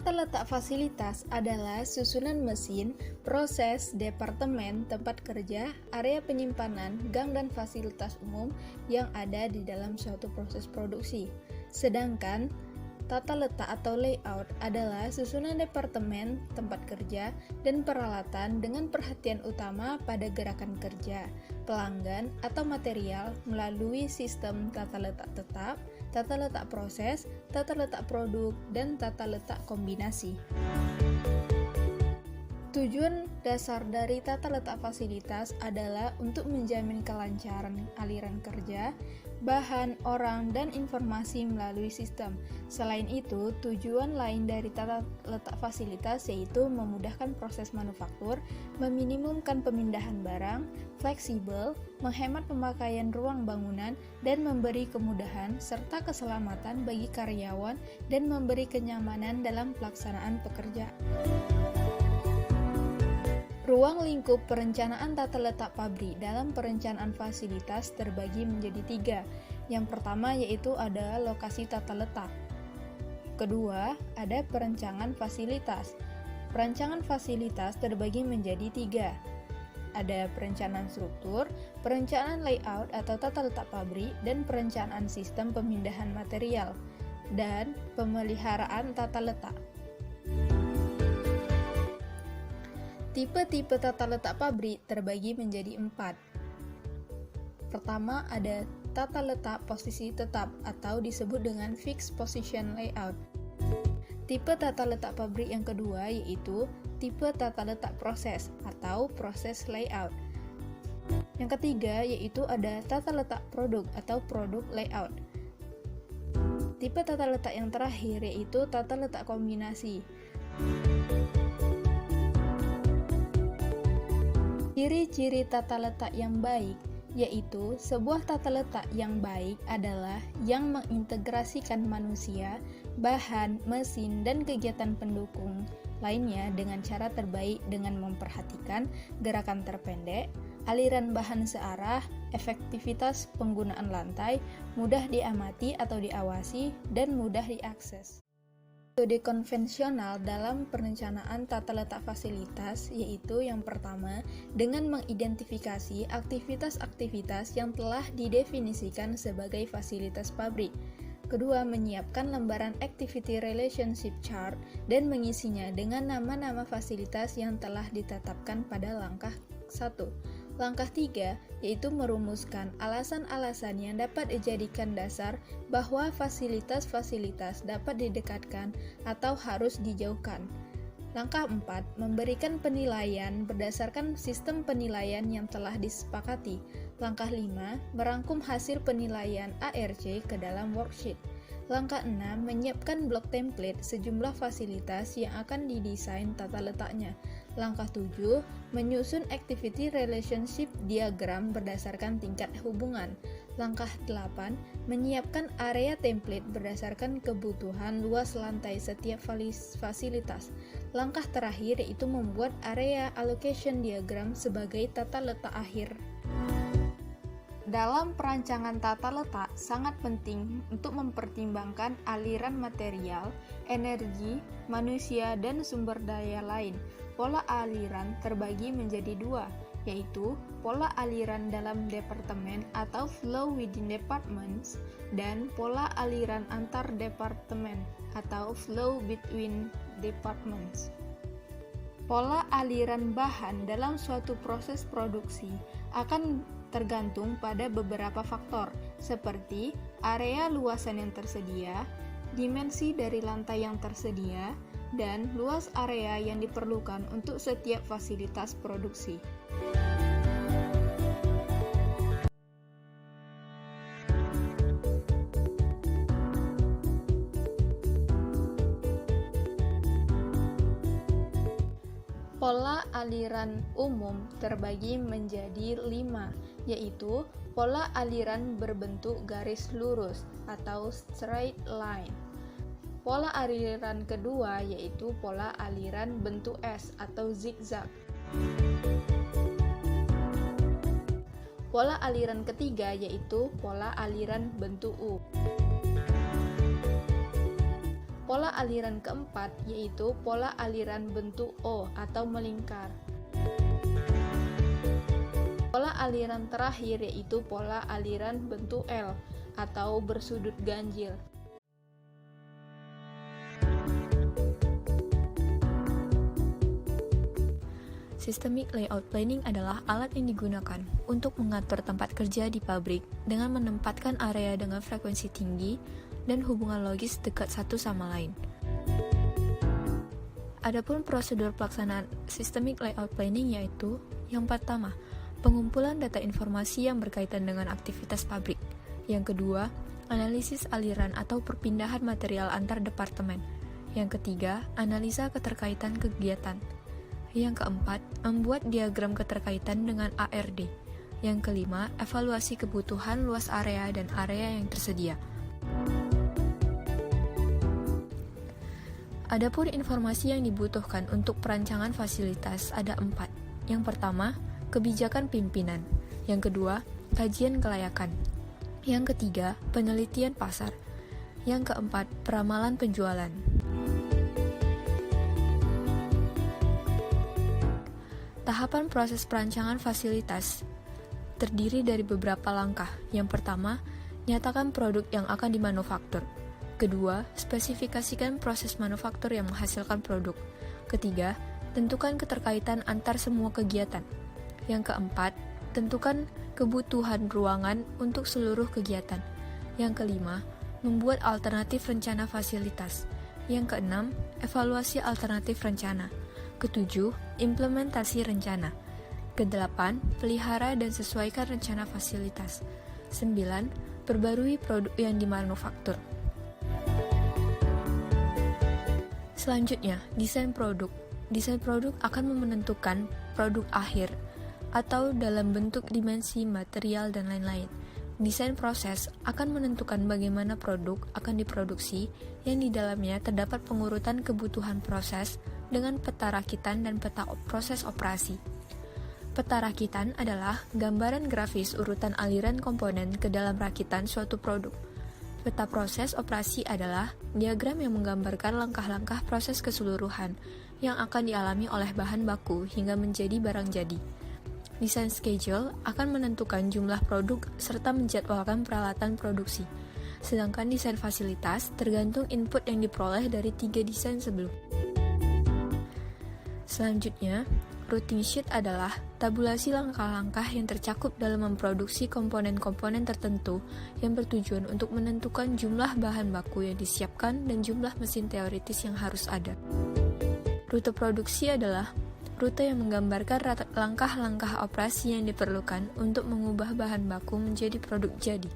Tata letak fasilitas adalah susunan mesin, proses, departemen, tempat kerja, area penyimpanan, gang dan fasilitas umum yang ada di dalam suatu proses produksi. Sedangkan tata letak atau layout adalah susunan departemen, tempat kerja, dan peralatan dengan perhatian utama pada gerakan kerja, pelanggan, atau material melalui sistem tata letak tetap, tata letak proses, tata letak produk, dan tata letak kombinasi. Tujuan dasar dari tata letak fasilitas adalah untuk menjamin kelancaran aliran kerja, bahan, orang, dan informasi melalui sistem. Selain itu, tujuan lain dari tata letak fasilitas yaitu memudahkan proses manufaktur, meminimumkan pemindahan barang, fleksibel, menghemat pemakaian ruang bangunan, dan memberi kemudahan serta keselamatan bagi karyawan dan memberi kenyamanan dalam pelaksanaan pekerjaan. Ruang lingkup perencanaan tata letak pabrik dalam perencanaan fasilitas terbagi menjadi 3. Yang pertama yaitu ada lokasi tata letak. Kedua, ada perencanaan fasilitas. Perencanaan fasilitas terbagi menjadi 3. Ada perencanaan struktur, perencanaan layout atau tata letak pabrik, dan perencanaan sistem pemindahan material, dan pemeliharaan tata letak. Tipe-tipe tata letak pabrik terbagi menjadi 4. Pertama ada tata letak posisi tetap atau disebut dengan fixed position layout. Tipe tata letak pabrik yang kedua yaitu tipe tata letak proses atau proses layout. Yang ketiga yaitu ada tata letak produk atau produk layout. Tipe tata letak yang terakhir yaitu tata letak kombinasi. Ciri-ciri tata letak yang baik, yaitu sebuah tata letak yang baik adalah yang mengintegrasikan manusia, bahan, mesin, dan kegiatan pendukung lainnya dengan cara terbaik dengan memperhatikan gerakan terpendek, aliran bahan searah, efektivitas penggunaan lantai, mudah diamati atau diawasi, dan mudah diakses. Metode konvensional dalam perencanaan tata letak fasilitas yaitu yang pertama dengan mengidentifikasi aktivitas-aktivitas yang telah didefinisikan sebagai fasilitas pabrik. Kedua, menyiapkan lembaran Activity Relationship Chart dan mengisinya dengan nama-nama fasilitas yang telah ditetapkan pada langkah 1. Langkah 3, yaitu merumuskan alasan-alasan yang dapat dijadikan dasar bahwa fasilitas-fasilitas dapat didekatkan atau harus dijauhkan. Langkah 4, memberikan penilaian berdasarkan sistem penilaian yang telah disepakati. Langkah 5, merangkum hasil penilaian ARC ke dalam worksheet. Langkah 6, menyiapkan blok template sejumlah fasilitas yang akan didesain tata letaknya. Langkah 7, menyusun activity relationship diagram berdasarkan tingkat hubungan. Langkah 8, menyiapkan area template berdasarkan kebutuhan luas lantai setiap fasilitas. Langkah terakhir yaitu membuat area allocation diagram sebagai tata letak akhir. Dalam perancangan tata letak, sangat penting untuk mempertimbangkan aliran material, energi, manusia, dan sumber daya lain. Pola aliran terbagi menjadi 2, yaitu pola aliran dalam departemen atau flow within departments, dan pola aliran antar departemen atau flow between departments. Pola aliran bahan dalam suatu proses produksi akan tergantung pada beberapa faktor, seperti area luasan yang tersedia, dimensi dari lantai yang tersedia, dan luas area yang diperlukan untuk setiap fasilitas produksi. Pola aliran umum terbagi menjadi 5, yaitu pola aliran berbentuk garis lurus atau straight line. Pola aliran kedua yaitu pola aliran bentuk S atau zigzag. Pola aliran ketiga yaitu pola aliran bentuk U. Pola aliran keempat yaitu pola aliran bentuk O atau melingkar. Pola aliran terakhir yaitu pola aliran bentuk L atau bersudut ganjil. Systemic Layout Planning adalah alat yang digunakan untuk mengatur tempat kerja di pabrik dengan menempatkan area dengan frekuensi tinggi dan hubungan logis dekat satu sama lain. Adapun prosedur pelaksanaan Systemic Layout Planning yaitu yang pertama, pengumpulan data informasi yang berkaitan dengan aktivitas pabrik. Yang kedua, analisis aliran atau perpindahan material antar departemen. Yang ketiga, analisa keterkaitan kegiatan. Yang keempat, membuat diagram keterkaitan dengan ARD. Yang kelima, evaluasi kebutuhan luas area dan area yang tersedia. Adapun informasi yang dibutuhkan untuk perancangan fasilitas ada 4. Yang pertama, kebijakan pimpinan. Yang kedua, kajian kelayakan. Yang ketiga, penelitian pasar. Yang keempat, peramalan penjualan. Tahapan proses perancangan fasilitas terdiri dari beberapa langkah. Yang pertama, nyatakan produk yang akan dimanufaktur. Kedua, spesifikasikan proses manufaktur yang menghasilkan produk. Ketiga, tentukan keterkaitan antar semua kegiatan. Yang keempat, tentukan kebutuhan ruangan untuk seluruh kegiatan. Yang kelima, membuat alternatif rencana fasilitas. Yang keenam, evaluasi alternatif rencana. Ketujuh, implementasi rencana. Kedelapan, pelihara dan sesuaikan rencana fasilitas. 9, perbarui produk yang dimanufaktur. Selanjutnya, desain produk. Desain produk akan menentukan produk akhir atau dalam bentuk dimensi, material, dan lain-lain. Desain proses akan menentukan bagaimana produk akan diproduksi yang di dalamnya terdapat pengurutan kebutuhan proses dengan peta rakitan dan peta proses operasi. Peta rakitan adalah gambaran grafis urutan aliran komponen ke dalam rakitan suatu produk. Peta proses operasi adalah diagram yang menggambarkan langkah-langkah proses keseluruhan yang akan dialami oleh bahan baku hingga menjadi barang jadi. Desain schedule akan menentukan jumlah produk serta menjadwalkan peralatan produksi. Sedangkan desain fasilitas tergantung input yang diperoleh dari 3 desain sebelum. Selanjutnya, routing sheet adalah tabulasi langkah-langkah yang tercakup dalam memproduksi komponen-komponen tertentu yang bertujuan untuk menentukan jumlah bahan baku yang disiapkan dan jumlah mesin teoritis yang harus ada. Rute produksi adalah rute yang menggambarkan langkah-langkah operasi yang diperlukan untuk mengubah bahan baku menjadi produk jadi.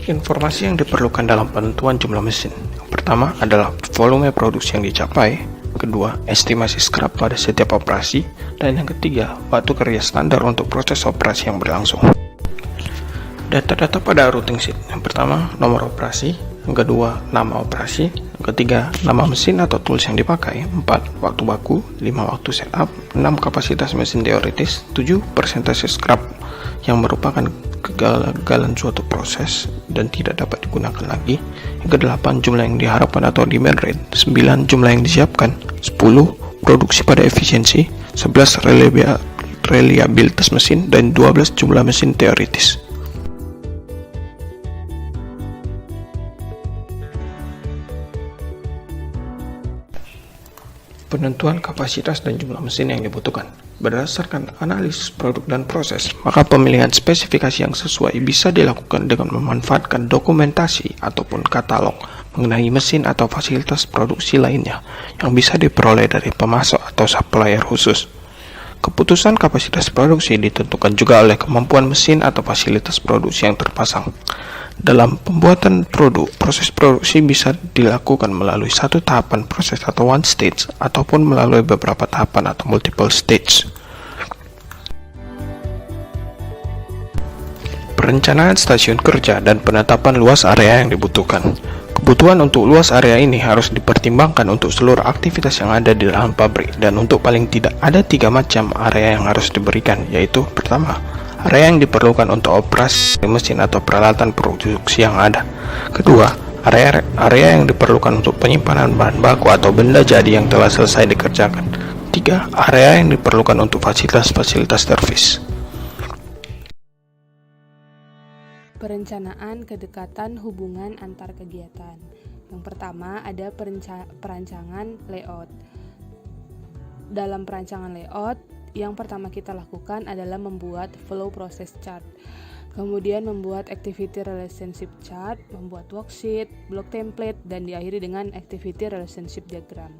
Informasi yang diperlukan dalam penentuan jumlah mesin. Yang pertama adalah volume produksi yang dicapai, kedua, estimasi scrap pada setiap operasi, dan yang ketiga, waktu kerja standar untuk proses operasi yang berlangsung. Data-data pada routing sheet. Yang pertama, nomor operasi, yang kedua, nama operasi, yang ketiga, nama mesin atau tools yang dipakai, 4, waktu baku, 5, waktu setup, 6, kapasitas mesin teoritis, 7, persentase scrap yang merupakan kegagalan suatu proses dan tidak dapat digunakan lagi. Yang ke-8, jumlah yang diharapkan atau demand rate, 9, jumlah yang disiapkan, 10, produksi pada efisiensi, 11, reliabilitas mesin, dan 12, jumlah mesin teoritis. Penentuan kapasitas dan jumlah mesin yang dibutuhkan. Berdasarkan analisis produk dan proses, maka pemilihan spesifikasi yang sesuai bisa dilakukan dengan memanfaatkan dokumentasi ataupun katalog mengenai mesin atau fasilitas produksi lainnya yang bisa diperoleh dari pemasok atau supplier khusus. Keputusan kapasitas produksi ditentukan juga oleh kemampuan mesin atau fasilitas produksi yang terpasang. Dalam pembuatan produk, proses produksi bisa dilakukan melalui satu tahapan proses atau one stage, ataupun melalui beberapa tahapan atau multiple stage. Perencanaan stasiun kerja dan penetapan luas area yang dibutuhkan. Kebutuhan untuk luas area ini harus dipertimbangkan untuk seluruh aktivitas yang ada di dalam pabrik, dan untuk paling tidak ada 3 macam area yang harus diberikan, yaitu pertama, area yang diperlukan untuk operasi mesin atau peralatan produksi yang ada. Kedua, area yang diperlukan untuk penyimpanan bahan baku atau benda jadi yang telah selesai dikerjakan. 3. Area yang diperlukan untuk fasilitas-fasilitas servis. Perencanaan kedekatan hubungan antar kegiatan. Yang pertama ada perancangan layout. Dalam perancangan layout, yang pertama kita lakukan adalah membuat flow process chart. Kemudian membuat activity relationship chart, membuat worksheet, block template, dan diakhiri dengan activity relationship diagram.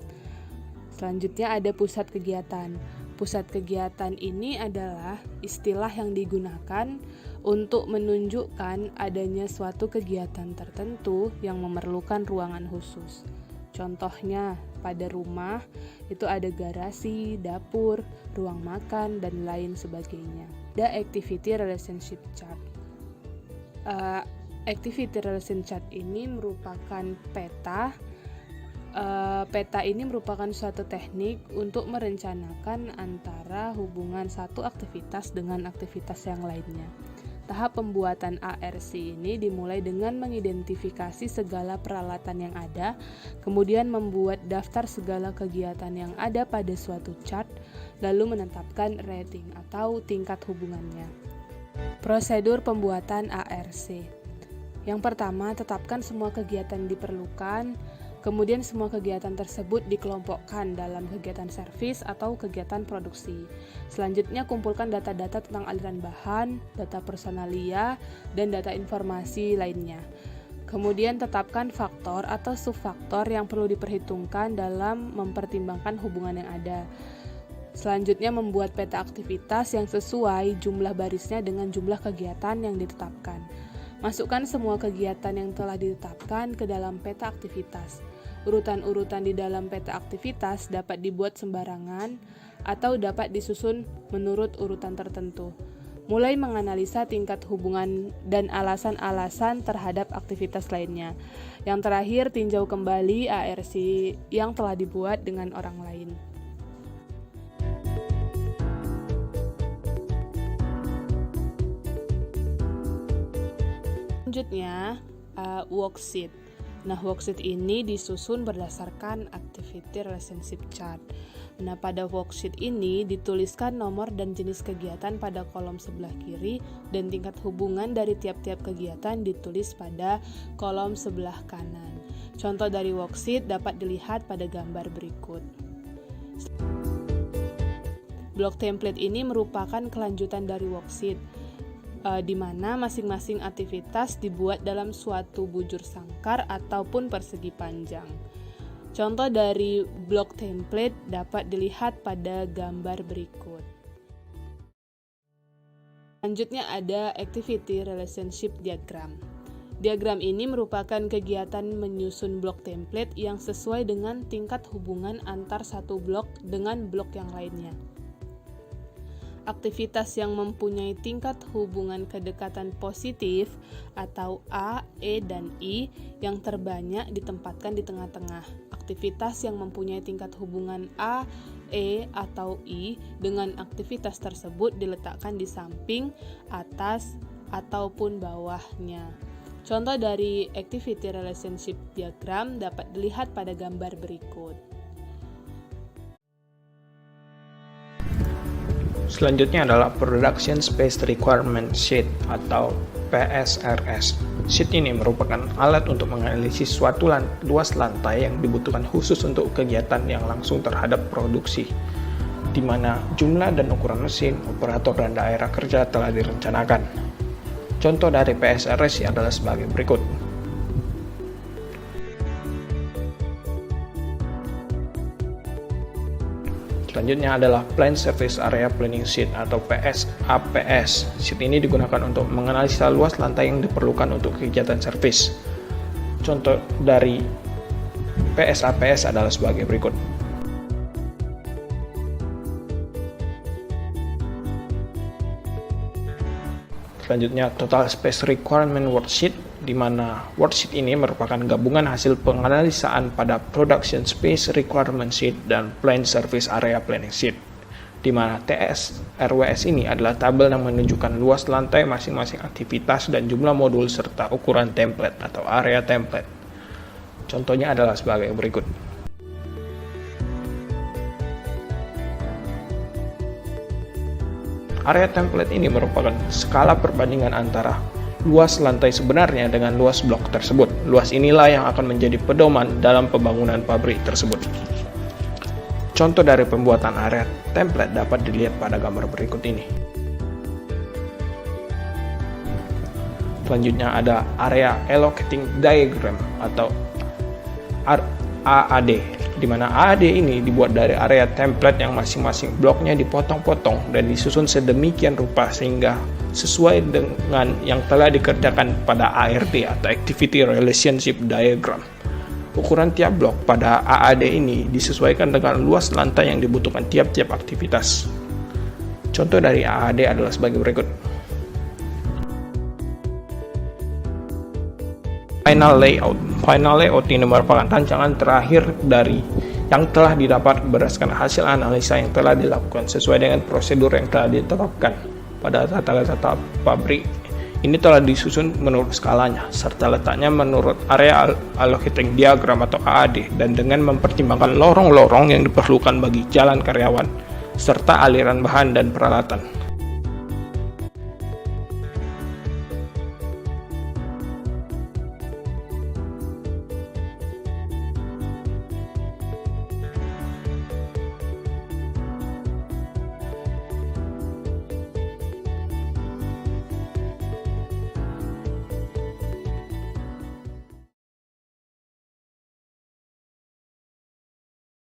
Selanjutnya ada pusat kegiatan. Pusat kegiatan ini adalah istilah yang digunakan untuk menunjukkan adanya suatu kegiatan tertentu yang memerlukan ruangan khusus. Contohnya, pada rumah itu ada garasi, dapur, ruang makan, dan lain sebagainya. Ada activity relationship chart. Activity relationship chart ini merupakan peta. Peta ini merupakan suatu teknik untuk merencanakan antara hubungan satu aktivitas dengan aktivitas yang lainnya. Tahap pembuatan ARC ini dimulai dengan mengidentifikasi segala peralatan yang ada, kemudian membuat daftar segala kegiatan yang ada pada suatu chart, lalu menetapkan rating atau tingkat hubungannya. Prosedur pembuatan ARC. Yang pertama, tetapkan semua kegiatan diperlukan. Kemudian semua kegiatan tersebut dikelompokkan dalam kegiatan servis atau kegiatan produksi. Selanjutnya kumpulkan data-data tentang aliran bahan, data personalia, dan data informasi lainnya. Kemudian tetapkan faktor atau subfaktor yang perlu diperhitungkan dalam mempertimbangkan hubungan yang ada. Selanjutnya membuat peta aktivitas yang sesuai jumlah barisnya dengan jumlah kegiatan yang ditetapkan. Masukkan semua kegiatan yang telah ditetapkan ke dalam peta aktivitas. Urutan-urutan di dalam peta aktivitas dapat dibuat sembarangan atau dapat disusun menurut urutan tertentu. Mulai menganalisa tingkat hubungan dan alasan-alasan terhadap aktivitas lainnya. Yang terakhir, tinjau kembali ARC yang telah dibuat dengan orang lain. Selanjutnya, worksheet. Nah, worksheet ini disusun berdasarkan activity relationship chart. Nah, pada worksheet ini dituliskan nomor dan jenis kegiatan pada kolom sebelah kiri dan tingkat hubungan dari tiap-tiap kegiatan ditulis pada kolom sebelah kanan. Contoh dari worksheet dapat dilihat pada gambar berikut. Block template ini merupakan kelanjutan dari worksheet, di mana masing-masing aktivitas dibuat dalam suatu bujur sangkar ataupun persegi panjang. Contoh dari block template dapat dilihat pada gambar berikut. Selanjutnya ada activity relationship diagram. Diagram ini merupakan kegiatan menyusun blok template yang sesuai dengan tingkat hubungan antar satu blok dengan blok yang lainnya. Aktivitas yang mempunyai tingkat hubungan kedekatan positif atau A, E, dan I yang terbanyak ditempatkan di tengah-tengah. Aktivitas yang mempunyai tingkat hubungan A, E, atau I dengan aktivitas tersebut diletakkan di samping, atas, ataupun bawahnya. Contoh dari activity relationship diagram dapat dilihat pada gambar berikut. Selanjutnya adalah Production Space Requirement Sheet atau PSRS. Sheet ini merupakan alat untuk menganalisis suatu luas lantai yang dibutuhkan khusus untuk kegiatan yang langsung terhadap produksi, di mana jumlah dan ukuran mesin, operator, dan daerah kerja telah direncanakan. Contoh dari PSRS adalah sebagai berikut. Selanjutnya adalah Plan Service Area Planning Sheet atau PSAPS. Sheet ini digunakan untuk menganalisa luas lantai yang diperlukan untuk kegiatan servis. Contoh dari PSAPS adalah sebagai berikut. Selanjutnya Total Space Requirement Worksheet, di mana worksheet ini merupakan gabungan hasil penganalisaan pada Production Space Requirement Sheet dan Plan Service Area Planning Sheet, di mana TS/RWS ini adalah tabel yang menunjukkan luas lantai masing-masing aktivitas dan jumlah modul serta ukuran template atau area template. Contohnya adalah sebagai berikut. Area template ini merupakan skala perbandingan antara luas lantai sebenarnya dengan luas blok tersebut. Luas inilah yang akan menjadi pedoman dalam pembangunan pabrik tersebut. Contoh dari pembuatan area template dapat dilihat pada gambar berikut ini. Selanjutnya ada area allocating diagram atau AAD, di mana AAD ini dibuat dari area template yang masing-masing bloknya dipotong-potong dan disusun sedemikian rupa sehingga sesuai dengan yang telah dikerjakan pada ARD atau Activity Relationship Diagram. Ukuran tiap blok pada AAD ini disesuaikan dengan luas lantai yang dibutuhkan tiap-tiap aktivitas. Contoh dari AAD adalah sebagai berikut. Final layout. Final layout ini merupakan rancangan terakhir dari yang telah didapat berdasarkan hasil analisa yang telah dilakukan sesuai dengan prosedur yang telah ditetapkan pada tata letak pabrik. Ini telah disusun menurut skalanya serta letaknya menurut area allocating diagram atau AAD dan dengan mempertimbangkan lorong-lorong yang diperlukan bagi jalan karyawan serta aliran bahan dan peralatan.